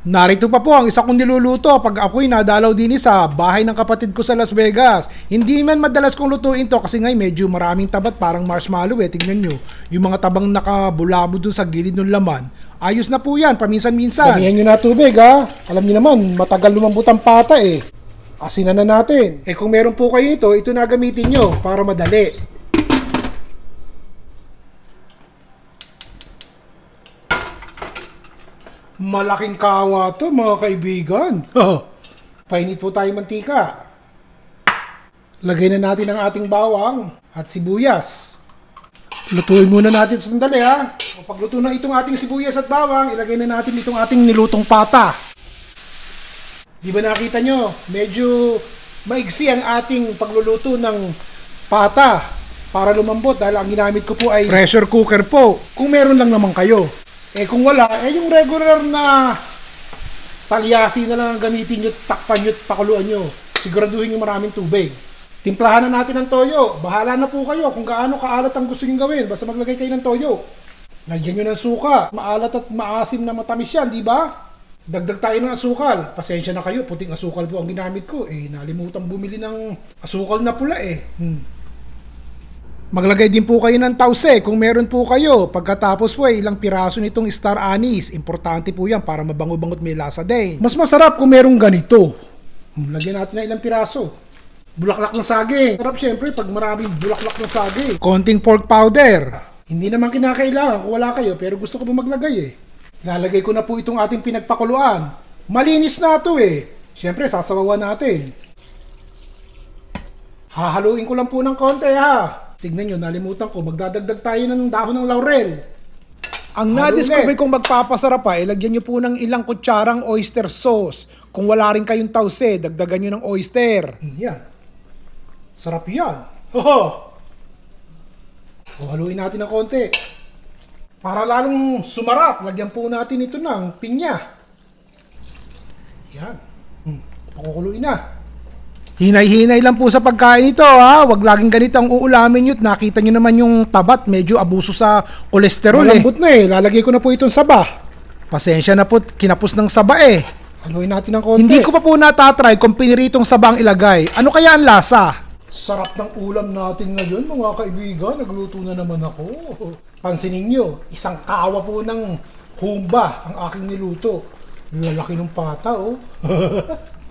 Narito pa po ang isa kong niluluto pag ako'y nadalaw din sa bahay ng kapatid ko sa Las Vegas. Hindi man madalas kong lutuin to kasi ngay medyo maraming tabat parang marshmallow Tignan nyo, yung mga tabang nakabulabo dun sa gilid ng laman. Ayos na po yan, paminsan-minsan. Damihan nyo na tubig ha. Alam nyo naman, matagal lumambot ang pata eh. Asinan na natin. Kung meron po kayo ito na gamitin nyo para madali. Malaking kawa to mga kaibigan. Painit po tayo mantika. Lagay na natin ang ating bawang at sibuyas. Lutuin muna natin sandali ha. Pagluto na itong ating sibuyas at bawang, ilagay na natin itong ating nilutong pata. Di ba nakita nyo? Medyo maigsi ang ating pagluluto ng pata para lumambot dahil ang ginamit ko po ay pressure cooker po. Kung meron lang naman kayo. Kung wala, yung regular na talyasi na lang ang gamitin nyo, takpan nyo, pakuluan nyo. Siguraduhin nyo maraming tubig. Timplahan na natin ng toyo. Bahala na po kayo kung gaano kaalat ang gusto nyo gawin. Basta maglagay kayo ng toyo. Lagyan nyo ng suka. Maalat at maasim na matamis yan, di ba? Dagdag tayo ng asukal. Pasensya na kayo, puting asukal po ang ginamit ko. Nalimutan bumili ng asukal na pula Maglagay din po kayo ng tause kung meron po kayo. Pagkatapos po ilang piraso nitong star anise. Importante po yan para mabango-bangot may lasa din. Mas masarap kung merong ganito. Lagyan natin ng ilang piraso. Bulaklak ng saging. Sarap syempre pag maraming bulaklak ng saging. Konting pork powder. Hindi naman kinakailangan kung wala kayo pero gusto ko po maglagay Ilalagay ko na po itong ating pinagpakuluan. Malinis na ito Syempre sasawawan natin. Hahaluin ko lang po ng konti ha. Tignan nyo, nalimutan ko, magdadagdag tayo ng dahon ng laurel. Ang na-discover kong magpapasarap ilagyan nyo po ng ilang kutsarang oyster sauce. Kung wala rin kayong tause, dagdagan nyo ng oyster. Yan. Sarap yan. Haluin natin ng konti. Para lalong sumarap, lagyan po natin ito ng pinya. Yan. Pakukuluin na. Hinay-hinay lang po sa pagkain ito ha. Wag laging ganito ang uulamin nyo. Nakita nyo naman yung tabat. Medyo abuso sa kolesterol Malambot na Lalagay ko na po itong saba. Pasensya na po. Kinapos ng saba Haluin natin ng konti. Hindi ko pa po natatry kung piniritong saba ang ilagay. Ano kaya ang lasa? Sarap ng ulam natin ngayon mga kaibigan. Nagluto na naman ako. Pansinin nyo. Isang kawa po ng humba ang aking niluto. Lalaki ng pata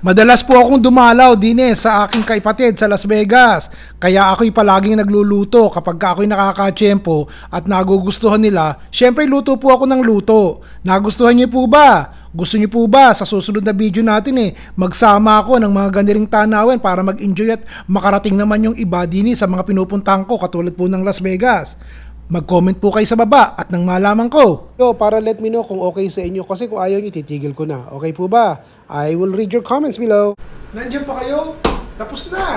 Madalas po akong dumalaw din sa aking kaipatid sa Las Vegas. Kaya ako'y palaging nagluluto kapag ako'y nakakatsyempo at nagugustuhan nila. Syempre luto po ako ng luto. Nagustuhan niyo po ba? Gusto niyo po ba sa susunod na video natin magsama ako ng mga ganiring tanawin para mag-enjoy at makarating naman yung iba din sa mga pinupuntahan ko katulad po ng Las Vegas? Mag-comment po kayo sa baba at nang malaman ko. Para let me know kung okay sa inyo kasi kung ayaw nyo titigil ko na. Okay po ba? I will read your comments below. Nandiyan pa kayo? Tapos na!